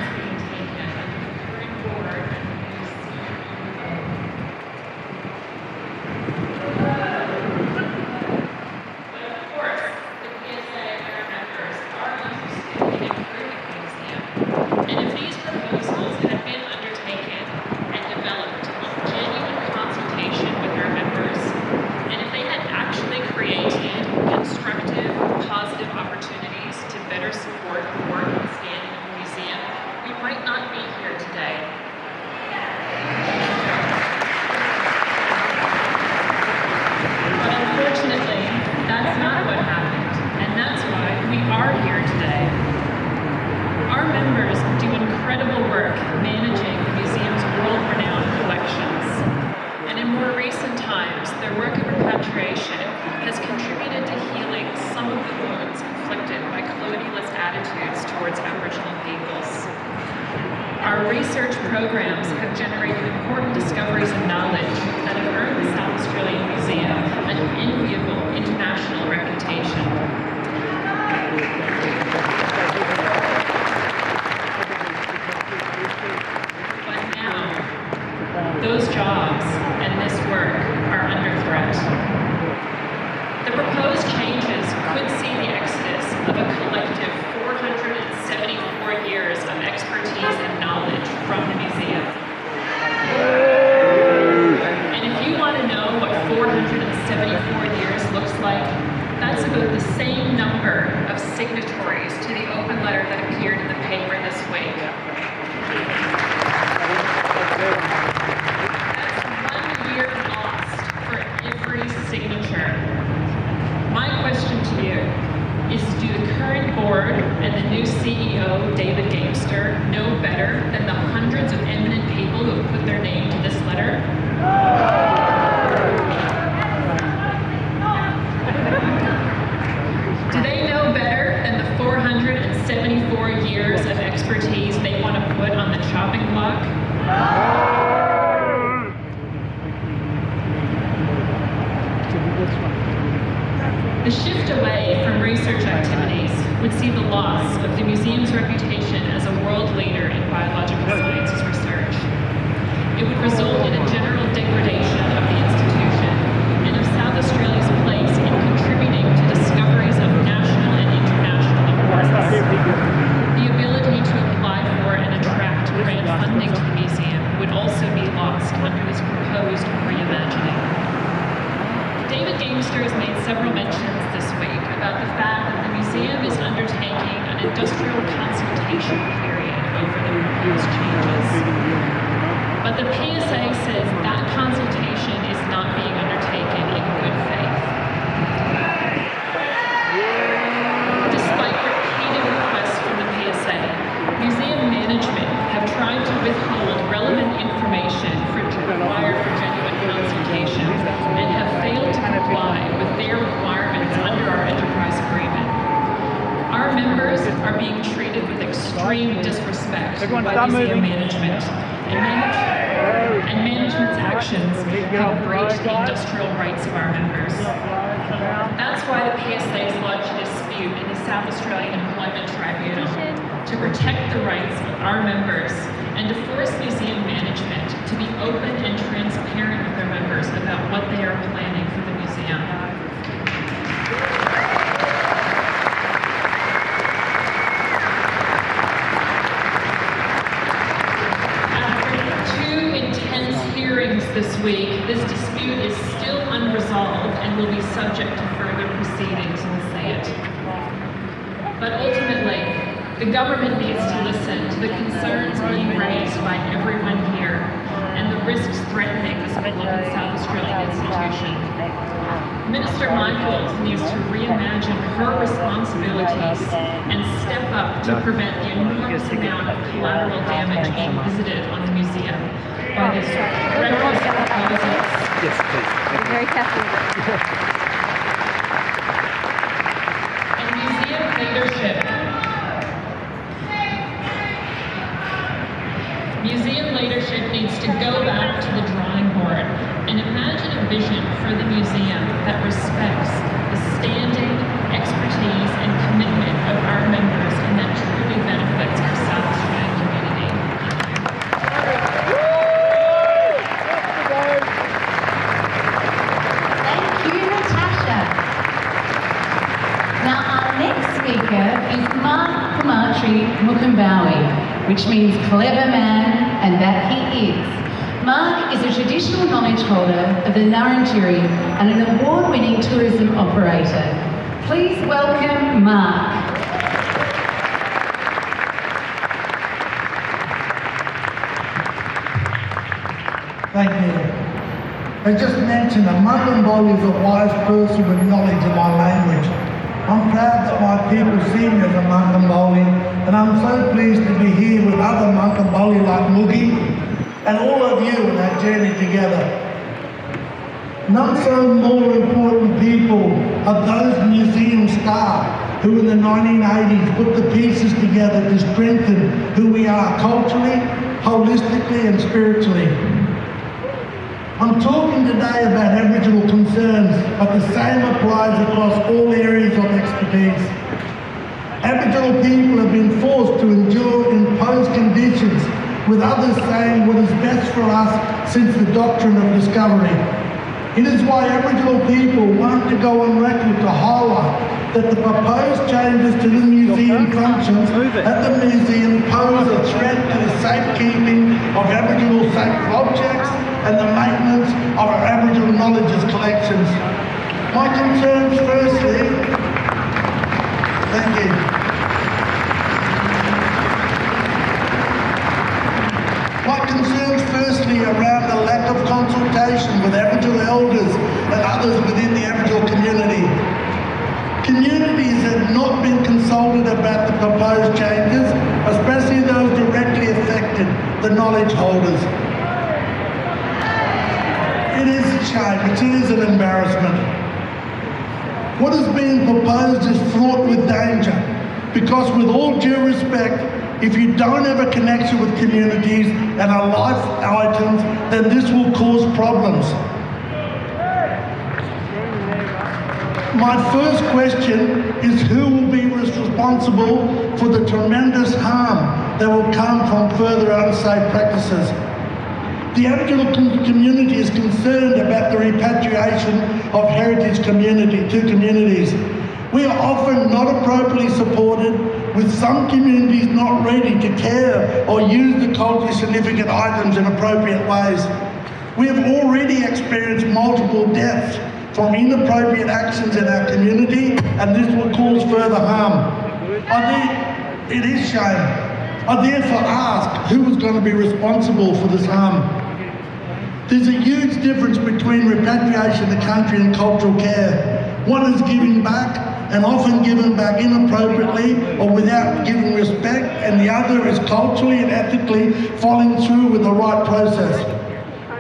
actions being taken under the current board and the new CEO? But of course, the PSA and our members are interested in improving the museum. And if these proposals had been undertaken and developed with genuine consultation with our members, and if they had actually created constructive, positive opportunities to better support the work and standing of the museum, we might not be here today. But unfortunately, that's not what happened, and that's why we are here today. Our members do incredible work managing the museum's world-renowned collections. And in more recent times, their work of repatriation has contributed to healing some of the wounds inflicted by colonialist attitudes towards Aboriginal peoples. Our research programs have generated important discoveries and knowledge that have earned the South Australian Museum an enviable international reputation. But now, those jobs and this work are under threat. The proposed changes could see the exodus of a collective 474 years of expertise and knowledge from the museum. And if you want to know what 474 years looks like, that's about the same number of signatories to the open letter that appeared in the paper this week. That's 1 year lost for every signature. My question to you is, do the current board and the new CEO, David Gamester, know better than the hundreds of eminent people who have put their name to this letter? Do they know better than the 474 years of expertise they want to put on the chopping block? The shift away from research activities would see the loss of the museum's reputation as a world leader in biological sciences research. It would result in a general degradation of the institution and of South Australia's place in contributing to discoveries of national and international importance. The ability to apply for and attract grant funding to the museum would also be lost under this proposed reimagining. David Gamester has made several mentions this week about the fact that the museum is undertaking an industrial consultation period over the proposed changes. But the PSA says that consultation is not being undertaken in good faith. Despite repeated requests from the PSA, museum management have tried to withhold relevant information required for genuine consultation and have failed to comply with their requirements under our enterprise agreement. Our members are being treated with extreme disrespect by museum management, and management's actions have breached the industrial rights of our members. That's why the PSA has lodged a dispute in the South Australian Employment Tribunal to protect the rights of our members and to force museum management to be open and transparent with their members about what they are planning for the museum. After 2 intense hearings this week, this dispute is still unresolved and will be subject to further proceedings in the Senate. But ultimately, the government needs to listen to the concerns being raised by everyone here and the risks threatening this beloved South Australian institution. Minister Michaels needs to reimagine her responsibilities and step up to prevent the enormous amount of collateral damage being visited on the museum by this reckless proposals. Yes, please. Be very careful. And museum leadership. Museum leadership needs to go back to the drawing board and imagine a vision for the museum that respects the standing, expertise, and commitment of our members and that truly benefits our South Australian community. speaker is Mark Kumatri Mukambawi, which means clever man, and that he is. Mark is a traditional knowledge holder of the Ngarrindjeri and an award-winning tourism operator. Please welcome Mark. Thank you. As just mentioned, a Mukambawi is a wise person with knowledge of my language. I'm proud that my people see me as a Mukambawi, and I'm so pleased to be here with other Mukambawi like Mugi and all of you in our journey together. None so more important people are those museum staff who in the 1980s put the pieces together to strengthen who we are culturally, holistically and spiritually. I'm talking today about Aboriginal concerns, but the same applies across all areas of expertise. Aboriginal people have been forced to endure imposed conditions, with others saying what is best for us since the doctrine of discovery. It is why Aboriginal people want to go on record to highlight that the proposed changes to the museum functions at the museum pose a threat to the safekeeping of Aboriginal sacred objects and the maintenance of our Aboriginal knowledges collections. My concerns firstly, thank you. My concerns firstly around the lack of consultation with Aboriginal elders and others within the Aboriginal community. Communities have not been consulted about the proposed changes, especially those directly affected, the knowledge holders. It is a shame, it is an embarrassment. What is being proposed is fraught with danger, because with all due respect, if you don't have a connection with communities and are life items, then this will cause problems. My first question is who will be responsible for the tremendous harm that will come from further unsafe practices? The Aboriginal community is concerned about the repatriation of heritage communities. We are often not appropriately supported, with some communities not ready to care or use the culturally significant items in appropriate ways. We have already experienced multiple deaths from inappropriate actions in our community, and this will cause further harm. It is shame. I therefore ask who is going to be responsible for this harm. There's a huge difference between repatriation of the country and cultural care. One is giving back, and often given back inappropriately or without giving respect, and the other is culturally and ethically following through with the right process.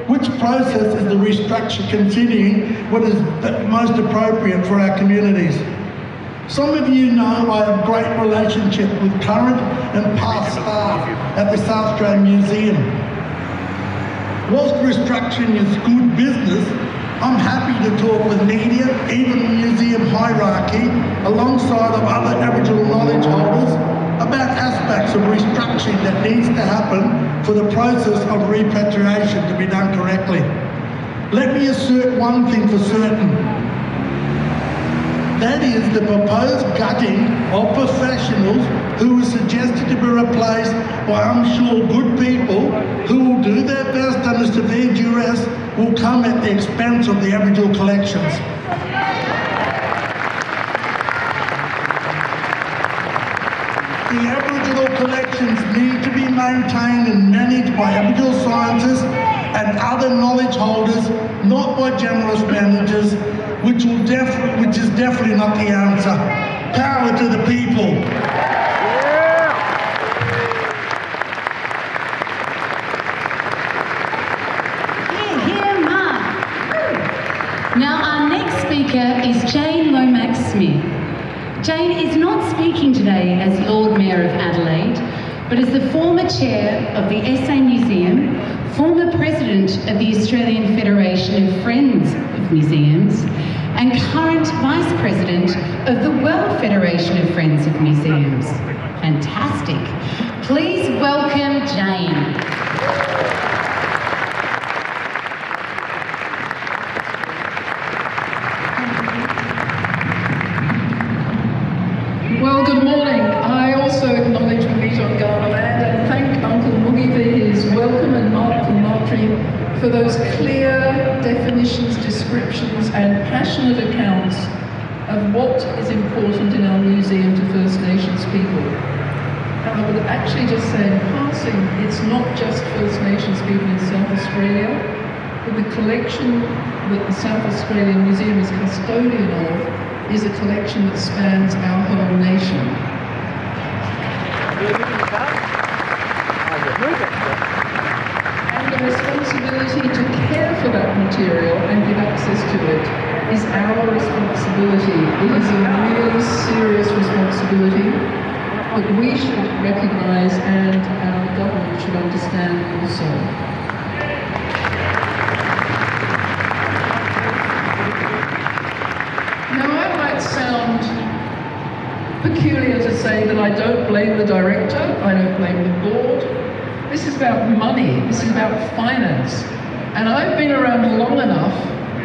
Which process is the restructure considering what is most appropriate for our communities? Some of you know I have great relationship with current and past staff at the South Australian Museum. Whilst restructuring is good business, I'm happy to talk with media, even the museum hierarchy, alongside of other Aboriginal knowledge holders, about aspects of restructuring that needs to happen for the process of repatriation to be done correctly. Let me assert one thing for certain. That is the proposed gutting of professionals who are suggested to be replaced by, I'm sure, good people who will do their best under severe duress will come at the expense of the Aboriginal collections. The Aboriginal collections need to be maintained and managed by Aboriginal scientists and other knowledge holders, not by generalist managers, which is definitely not the answer. Power to the people. Here, Mark. Now our next speaker is Jane Lomax-Smith. Jane is not speaking today as Lord Mayor of Adelaide, but as the former chair of the SA Museum, former president of the Australian Federation of Friends of Museums, and current vice president of the World Federation of Friends of Museums. Fantastic. Please welcome Jane. Well, good country for those clear definitions, descriptions, and passionate accounts of what is important in our museum to First Nations people. And I would actually just say in passing, it's not just First Nations people in South Australia, but the collection that the South Australian Museum is custodian of is a collection that spans our whole nation. And the responsibility to care for that material and give access to it is our responsibility. It is a really serious responsibility that we should recognise and our government should understand also. Now, I might sound peculiar to say that I don't blame the director, I don't blame the board. This is about money, this is about finance. And I've been around long enough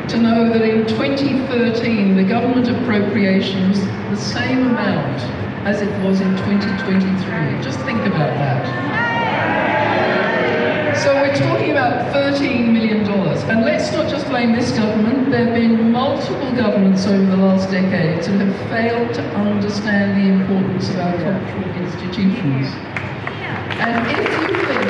to know that in 2013, the government appropriations the same amount as it was in 2023. Just think about that. So we're talking about $13 million. And let's not just blame this government. There have been multiple governments over the last decades that have failed to understand the importance of our cultural institutions. And if you think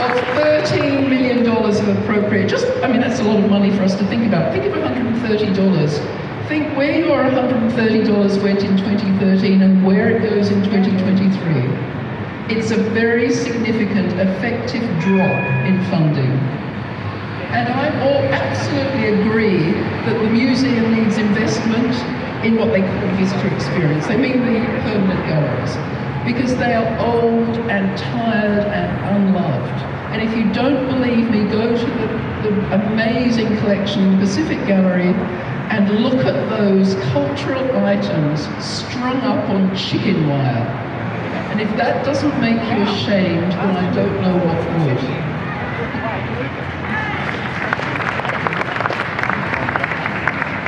of $13 million of appropriate, that's a lot of money for us to think about. Think of $130. Think where your $130 went in 2013 and where it goes in 2023. It's a very significant, effective drop in funding. And I absolutely agree that the museum needs investment in what they call visitor experience. They mean the permanent galleries, because they are old and tired and unloved. And if you don't believe me, go to the amazing collection in the Pacific Gallery and look at those cultural items strung up on chicken wire. And if that doesn't make you ashamed, then I don't know what would.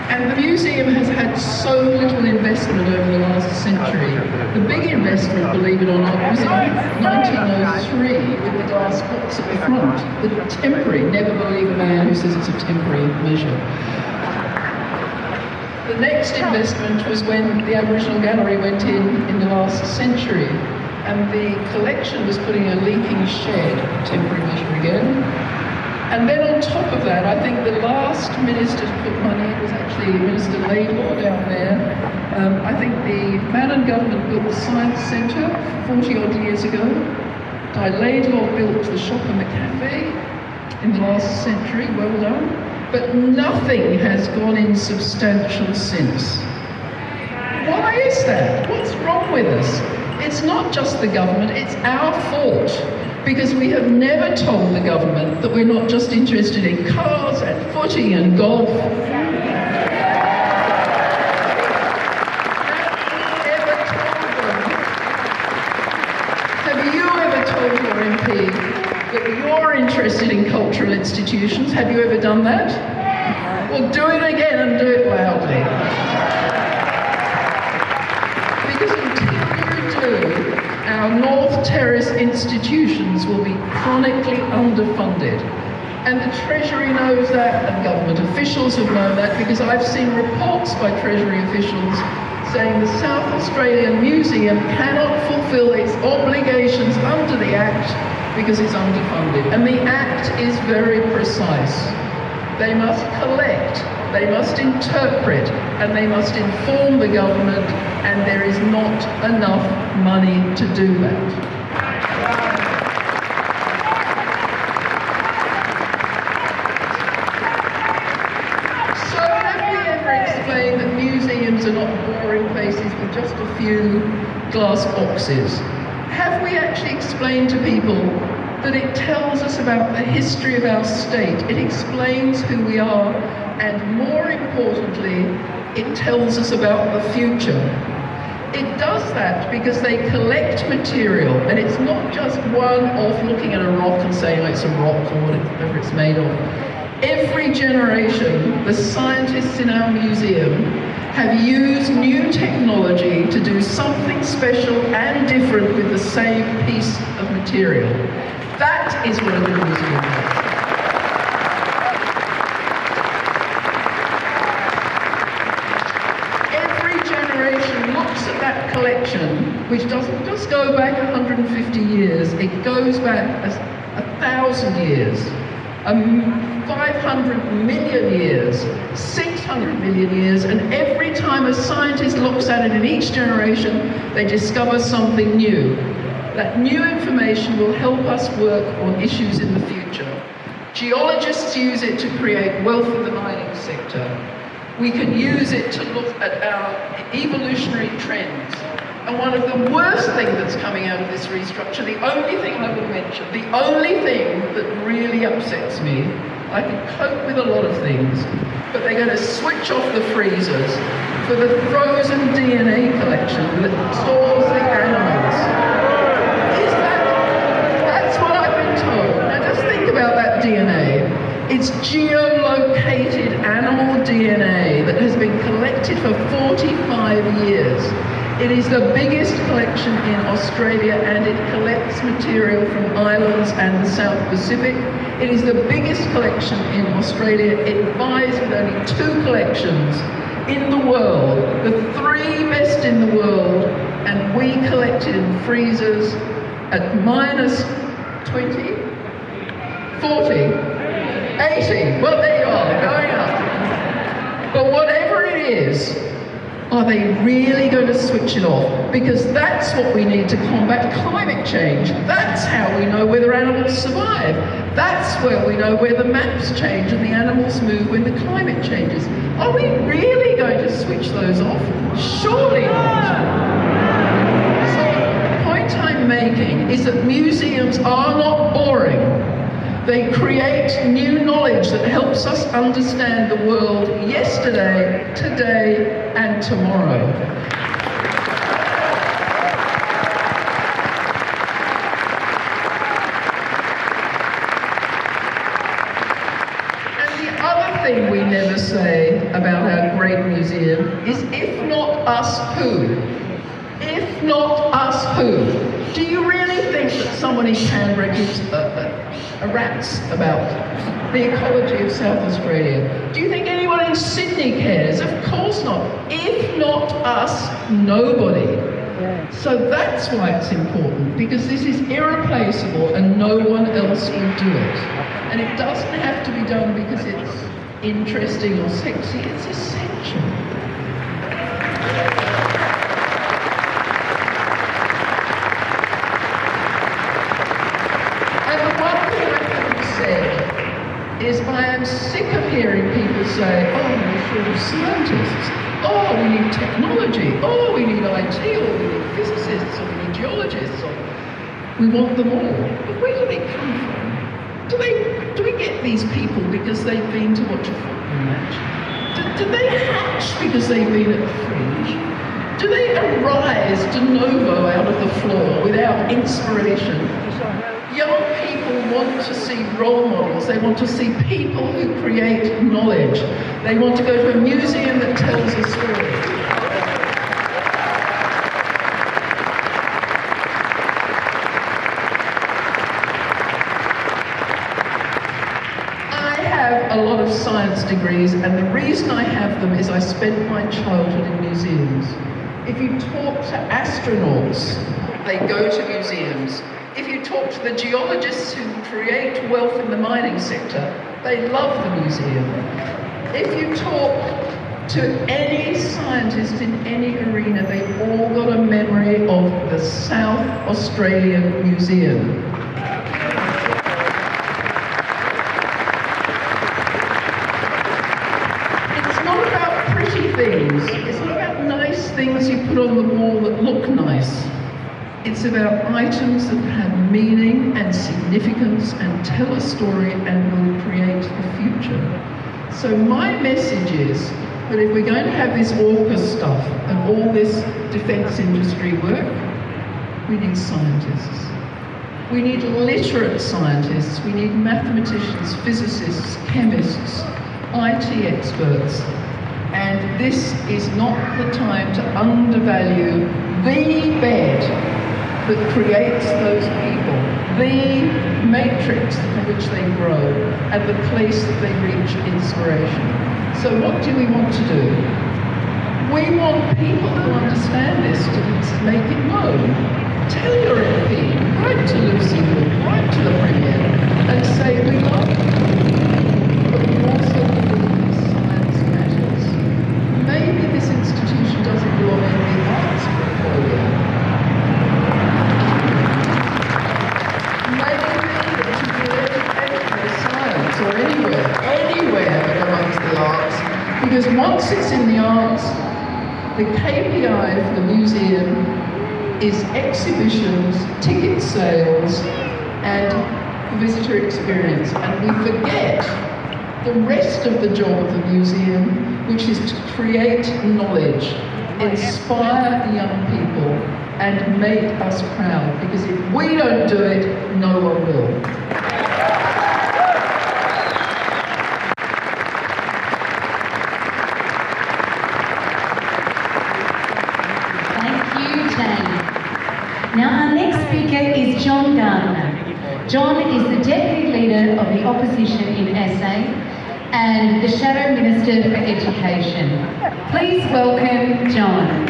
And the museum has had so little investment over the last century. The big investment, believe it or not, was in 1903 with the glass box at the front. The temporary, never believe a man who says it's a temporary measure. The next investment was when the Aboriginal Gallery went in the last century, and the collection was putting a leaking shed, temporary measure again. And then on top of that, I think the last minister to put money was actually Minister Laidlaw down there. I think the Bannon government built the Science Centre 40 odd years ago. Di Laidlaw built the shop and the cafe in the last century, well done. But nothing has gone in substantial since. Why is that? What's wrong with us? It's not just the government, it's our fault. Because we have never told the government that we're not just interested in cars and footy and golf. Have you ever told your MP that you're interested in cultural institutions? Have you ever done that? Well, do it again and do it loudly. Because until you do, our North Terrace institutions will be chronically underfunded. And the Treasury knows that, and government officials have known that, because I've seen reports by Treasury officials saying the South Australian Museum cannot fulfil its obligations under the Act because it's underfunded. And the Act is very precise. They must collect, they must interpret, and they must inform the government, and there is not enough money to do that. So have we ever explained that museums are not boring places with just a few glass boxes? Have we actually explained to people that it tells us about the history of our state? It explains who we are, and more importantly, it tells us about the future. It does that because they collect material, and it's not just one-off looking at a rock and saying, oh, it's a rock or whatever it's made of. Every generation, the scientists in our museum have used new technology to do something special and different with the same piece of material. That is what a good museum is. Every generation looks at that collection, which doesn't just go back 150 years, it goes back 1,000 years, 500 million years, 600 million years, and every time a scientist looks at it in each generation, they discover something new. That new information will help us work on issues in the future. Geologists use it to create wealth in the mining sector. We can use it to look at our evolutionary trends. And one of the worst things that's coming out of this restructure, the only thing I will mention, the only thing that really upsets me, I can cope with a lot of things, but they're going to switch off the freezers for the frozen DNA collection that stores the animals. That's what I've been told. Now just think about that DNA. It's geolocated animal DNA that has been collected for 45 years. It is the biggest collection in Australia, and it collects material from islands and the South Pacific. It is the biggest collection in Australia. It vies with only 2 collections in the world, the 3 best in the world, and we collect it in freezers at minus 20, 40, 80. Well, there you are, going up. But whatever it is, are they really going to switch it off? Because that's what we need to combat climate change. That's how we know whether animals survive. That's where we know where the maps change and the animals move when the climate changes. Are we really going to switch those off? Surely not. So the point I'm making is that museums are not boring. They create new knowledge that helps us understand the world yesterday, today, and tomorrow. And the other thing we never say about our great museum is, if not us, who? If not us, who? Do you really think that someone in Canberra gives a rat's about the ecology of South Australia? Do you think anyone in Sydney cares? Of course not. If not us, nobody. So that's why it's important, because this is irreplaceable and no one else will do it. And it doesn't have to be done because it's interesting or sexy, it's essential. Is I am sick of hearing people say, oh, we're short of scientists, oh, we need technology, oh, we need IT, or we need physicists, or we need geologists, or we want them all. But where do they come from? Do we get these people because they've been to watch a football match? Do they hatch because they've been at the fringe? Do they arise de novo out of the floor without inspiration? Young people want to see role models. They want to see people who create knowledge. They want to go to a museum that tells a story. I have a lot of science degrees, and the reason I have them is I spent my childhood in museums. If you talk to astronauts, they go to museums. If you talk to the geologists who create wealth in the mining sector, they love the museum. If you talk to any scientist in any arena, they've all got a memory of the South Australian Museum. It's not about pretty things. It's not about nice things you put on the wall that look nice. It's about items that have meaning and significance and tell a story and will create the future. So my message is that if we're going to have this AUKUS stuff and all this defence industry work, we need scientists. We need literate scientists. We need mathematicians, physicists, chemists, IT experts. And this is not the time to undervalue the bed that creates those people. the matrix from which they grow and the place that they reach inspiration. So what do we want to do? We want people who understand this to make it known. Tell your MP, write to Lucy Wood, write to the Premier, and say we love you, but we also believe science matters. Maybe this institution doesn't belong in the arts portfolio. Maybe to do education or science or anywhere amongst the arts, because once it's in the arts, the KPI for the museum is exhibitions, ticket sales, and visitor experience. And we forget the rest of the job of the museum, which is to create knowledge, inspire young people, and make us proud. Because if we don't do it, no one will. Now our next speaker is John Gardiner. John is the Deputy Leader of the Opposition in SA and the Shadow Minister for Education. Please welcome John.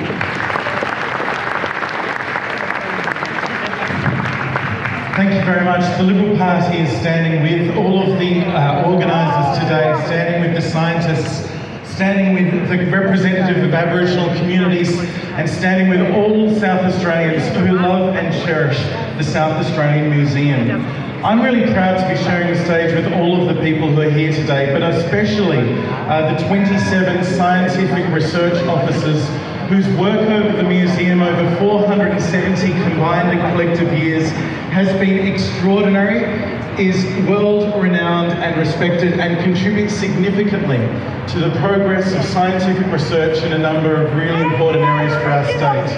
Thank you very much. The Liberal Party is standing with all of the organisers today, standing with the scientists, standing with the representative of Aboriginal communities, and standing with all South Australians who love and cherish the South Australian Museum. I'm really proud to be sharing the stage with all of the people who are here today, but especially the 27 scientific research officers whose work over the museum over 470 combined and collective years has been extraordinary, is world-renowned and respected, and contributes significantly to the progress of scientific research in a number of really important areas for our state.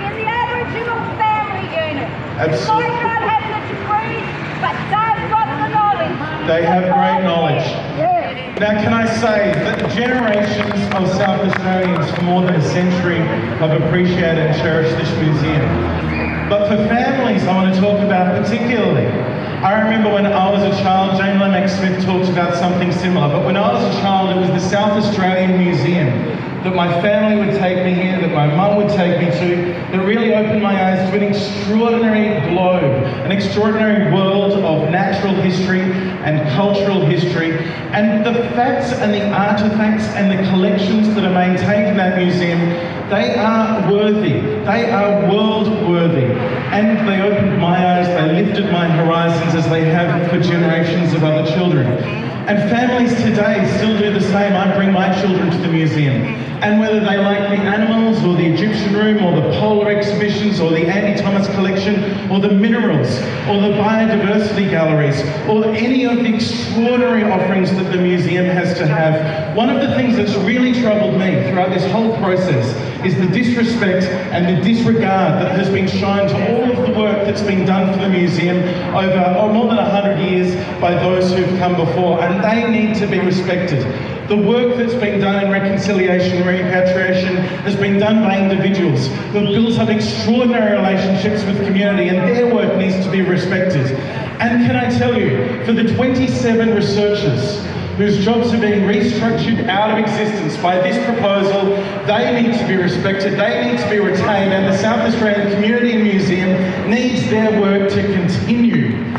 In the Aboriginal family unit. Absolutely. You might not have the degree, but they've got the knowledge. They have great knowledge. Yeah. Now, can I say that generations of South Australians for more than a century have appreciated and cherished this museum. But for families, I want to talk about particularly. I remember when I was a child, Jane Lomax Smith talked about something similar, but when I was a child, it was the South Australian Museum that my family would take me here, that my mum would take me to, that really opened my eyes to an extraordinary globe, an extraordinary world of natural history and cultural history, and the facts and the artefacts and the collections that are maintained in that museum, they are worthy, they are world worthy, and they opened my eyes, they lifted my horizons as they have for generations of other children. And families today still do the same. I bring my children to the museum. And whether they like the animals or the Egyptian room or the polar exhibitions or the Andy Thomas collection or the minerals or the biodiversity galleries or any of the extraordinary offerings that the museum has to have, one of the things that's really troubled me throughout this whole process is the disrespect and the disregard that has been shown to all of the work that's been done for the museum over more than 100 years by those who've come before, and they need to be respected. The work that's been done in reconciliation and repatriation has been done by individuals who have built up extraordinary relationships with community, and their work needs to be respected. And can I tell you, for the 27 researchers whose jobs are being restructured out of existence by this proposal, they need to be respected, they need to be retained, and the South Australian Community and Museum needs their work to continue.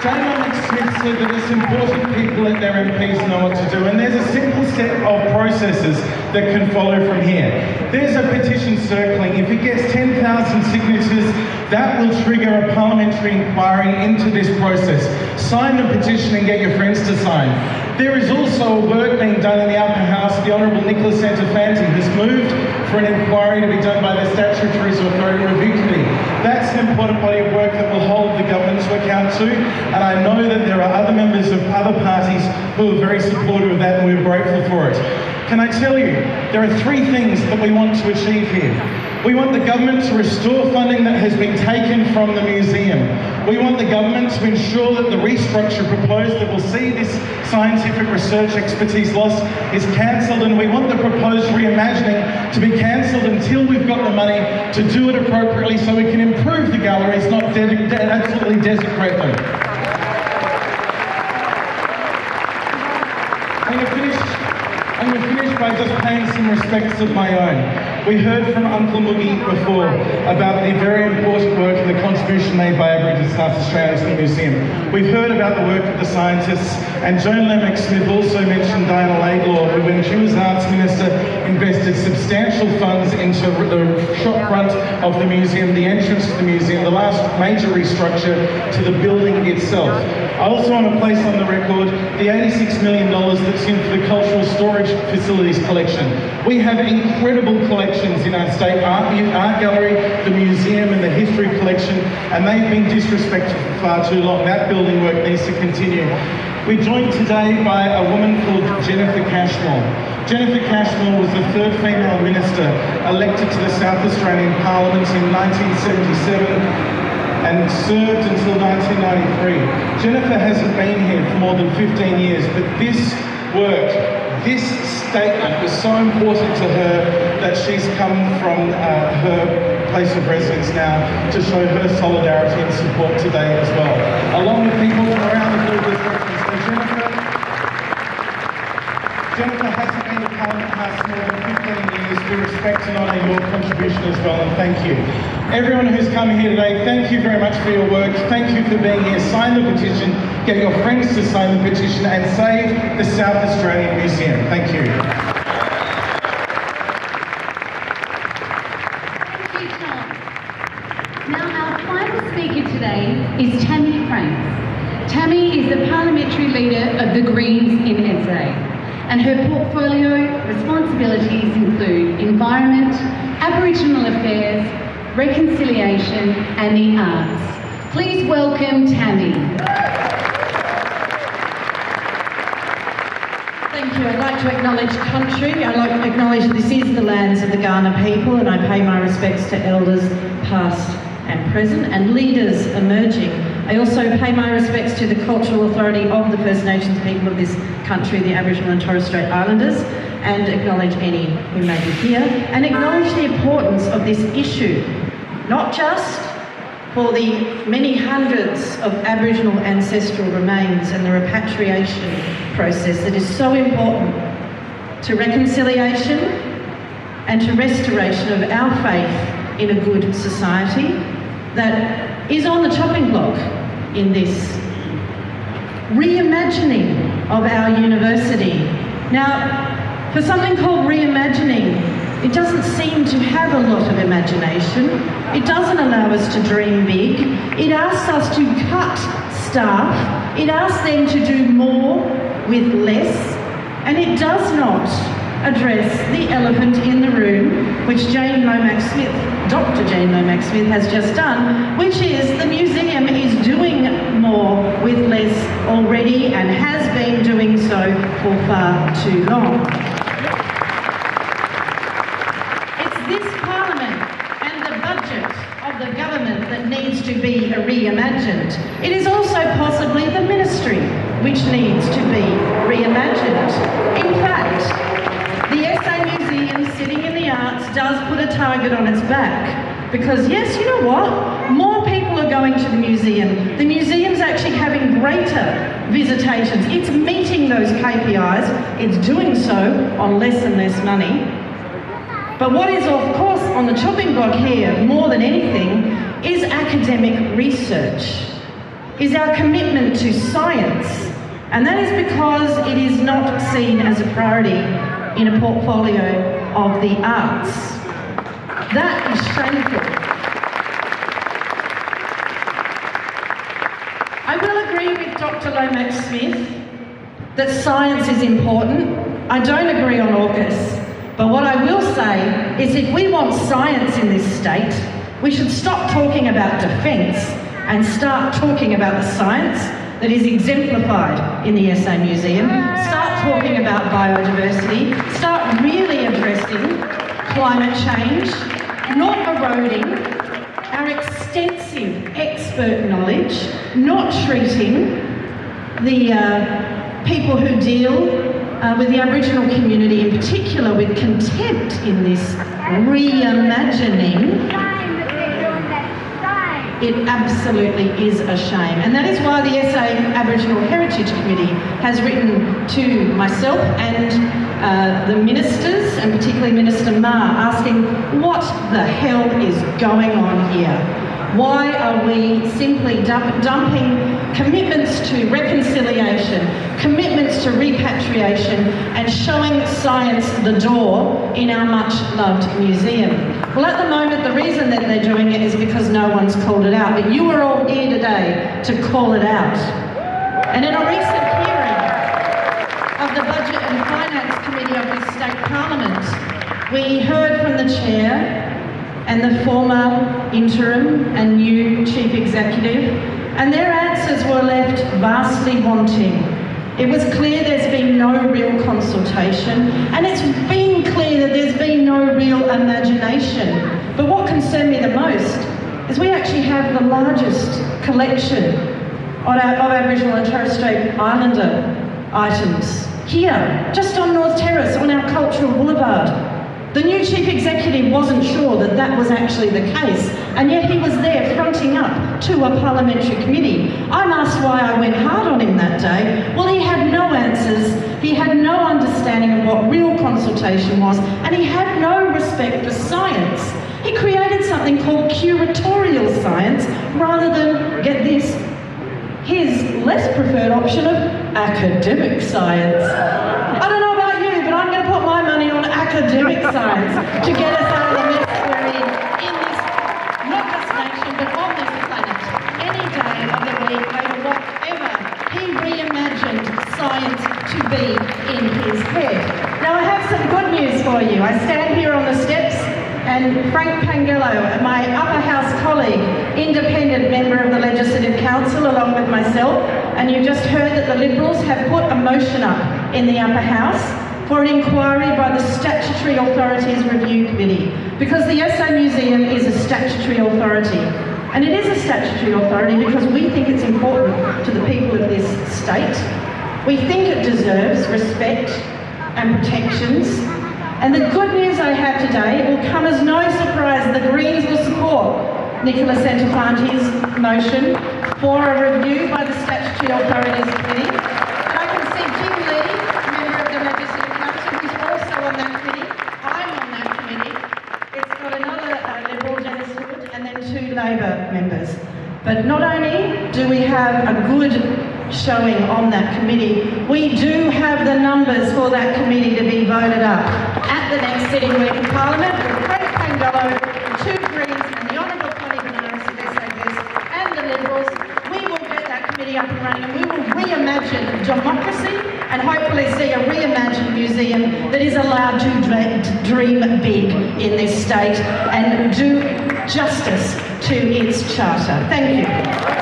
Jane Lomax Smith said that it's important people let their MPs know what to do, and there's a simple set of processes that can follow from here. There's a petition circling. If it gets 10,000 signatures, that will trigger a parliamentary inquiry into this process. Sign the petition and get your friends to sign. There is also work being done in the upper house. The Honourable Nicholas Santafanti has moved for an inquiry to be done by the Statutory Authority Review Committee. That's an important body of work that will hold the government to account too, and I know that there are other members of other parties who are very supportive of that, and we're grateful for it. Can I tell you, there are three things that we want to achieve here. We want the government to restore funding that has been taken from the museum. We want the government to ensure that the restructure proposed that will see this scientific research expertise loss is cancelled, and we want the proposed reimagining to be cancelled until we've got the money to do it appropriately so we can improve the galleries, not absolutely desecrate them. I'm going to finish by just paying some respects of my own. We heard from Uncle Moogie before about the very important work and the contribution made by Aboriginal South Australians in the museum. We've heard about the work of the scientists, and Joan Lomax-Smith also mentioned Diana Laidlaw, who when she was Arts Minister invested substantial funds into the shop front of the museum, the entrance to the museum, the last major restructure to the building itself. I also want to place on the record the $86 million that's in for the Cultural Storage Facilities collection. We have incredible collections in our state art gallery, the museum and the history collection, and they've been disrespected for far too long. That building work needs to continue. We're joined today by a woman called Jennifer Cashmore. Jennifer Cashmore was the third female minister elected to the South Australian Parliament in 1977 and served until 1993. Jennifer hasn't been here for more than 15 years, but this work, this statement was so important to her that she's come from her place of residence now to show her solidarity and support today as well, along with people from around the Blue District. So Jennifer hasn't been to Parliament House more than 15 years. We respect and honour your contribution as well, and thank you. Everyone who's come here today, thank you very much for your work. Thank you for being here. Sign the petition, get your friends to sign the petition, and save the South Australian Museum. Thank you. Thank you, Tom. Now, our final speaker today is Tammy Franks. Tammy is the parliamentary leader of the Greens in SA, and her portfolio responsibilities include environment, Aboriginal affairs, reconciliation and the arts. Please welcome Tammy. Thank you. I'd like to acknowledge country. I'd like to acknowledge this is the lands of the Kaurna people, and I pay my respects to elders past and present and leaders emerging. I also pay my respects to the cultural authority of the First Nations people of this country, the Aboriginal and Torres Strait Islanders, and acknowledge any who may be here, and acknowledge the importance of this issue, not just for the many hundreds of Aboriginal ancestral remains and the repatriation process that is so important to reconciliation and to restoration of our faith in a good society that is on the chopping block in this reimagining of our university. Now, for something called reimagining, it doesn't seem to have a lot of imagination. It doesn't allow us to dream big. It asks us to cut staff. It asks them to do more with less. And it does not address the elephant in the room, which Jane Lomax-Smith, Dr. Jane Lomax-Smith has just done, which is the museum is doing more with less already and has been doing so for far too long. The government that needs to be reimagined. It is also possibly the ministry which needs to be reimagined. In fact, the SA Museum sitting in the arts does put a target on its back because yes, you know what? More people are going to the museum. The museum's actually having greater visitations. It's meeting those KPIs. It's doing so on less and less money. But what is, of course, on the chopping block here, more than anything, is academic research, is our commitment to science. And that is because it is not seen as a priority in a portfolio of the arts. That is shameful. I will agree with Dr. Lomax-Smith that science is important. I don't agree on AUKUS. But what I will say is if we want science in this state, we should stop talking about defence and start talking about the science that is exemplified in the SA Museum, start talking about biodiversity, start really addressing climate change, not eroding our extensive expert knowledge, not treating the people who deal with the Aboriginal community in particular with contempt in this reimagining. It absolutely is a shame. And that is why the SA Aboriginal Heritage Committee has written to myself and the ministers, and particularly Minister Ma, asking what the hell is going on here? Why are we simply dumping commitments to reconciliation, commitments to repatriation, and showing science the door in our much-loved museum? Well, at the moment, the reason that they're doing it is because no one's called it out. But you are all here today to call it out. And in a recent hearing of the Budget and Finance Committee of this state parliament, we heard from the chair and the former interim and new chief executive, and their answers were left vastly wanting. It was clear there's been no real consultation, and it's been clear that there's been no real imagination. But what concerned me the most is we actually have the largest collection of Aboriginal and Torres Strait Islander items here, just on North Terrace, on our cultural boulevard. The new chief executive wasn't sure that that was actually the case, and yet he was there fronting up to a parliamentary committee. I'm asked why I went hard on him that day. Well, he had no answers, he had no understanding of what real consultation was, and he had no respect for science. He created something called curatorial science rather than, get this, his less preferred option of academic science. I don't know about you, but I'm going to put my money on academic science to get us out of the mess we're in this, not just nation, but on this planet, any day of the week, over whatever he reimagined science to be in his head. Now, I have some good news for you. I stand here on the steps, and Frank Pangello, my upper house colleague, independent member of the Legislative Council, along with myself, and you just heard that the Liberals have put a motion up in the upper house for an inquiry by the Statutory Authorities Review Committee, because the SA Museum is a statutory authority. And it is a statutory authority because we think it's important to the people of this state. We think it deserves respect and protections. And the good news I have today, it will come as no surprise, the Greens will support Nicola Centofanti's motion for a review by the Statutory Authorities Committee. And I can see Jim Lee, member of the Legislative Council, who's also on that committee. I'm on that committee. It's got another Liberal, Dennis Hood, and then 2 Labor members. But not only do we have a good showing on that committee, we do have the numbers for that committee to be voted up at the next sitting week of Parliament with Frank Pangello, the 2 Greens and the Honourable Connie Bananas of SABS and the Liberals. We will get that committee up and running, and we will reimagine democracy and hopefully see a reimagined museum that is allowed to dream big in this state and do justice to its charter. Thank you.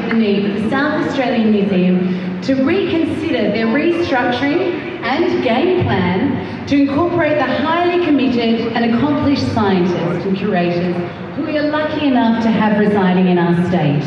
The need of the South Australian Museum to reconsider their restructuring and game plan to incorporate the highly committed and accomplished scientists and curators who we are lucky enough to have residing in our state.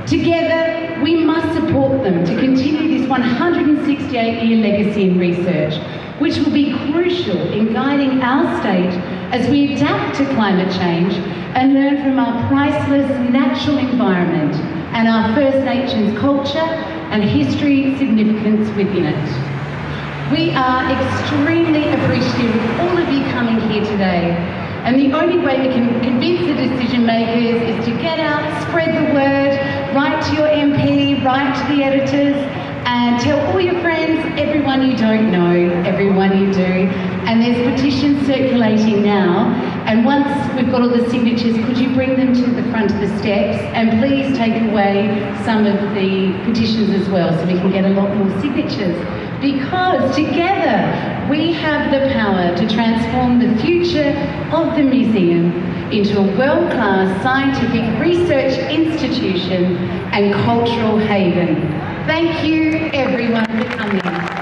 Together, we must support them to continue this 168-year legacy in research, which will be crucial in guiding our state as we adapt to climate change and learn from our priceless natural environment and our First Nations culture and history significance within it. We are extremely appreciative of all of you coming here today, and the only way we can convince the decision makers is to get out, spread the word, write to your MP, write to the editors, and tell all your friends, everyone you don't know, everyone you do. And there's petitions circulating now, and once we've got all the signatures, could you bring them to the front of the steps, and please take away some of the petitions as well so we can get a lot more signatures. because together we have the power to transform the future of the museum into a world-class scientific research institution and cultural haven. Thank you everyone for coming.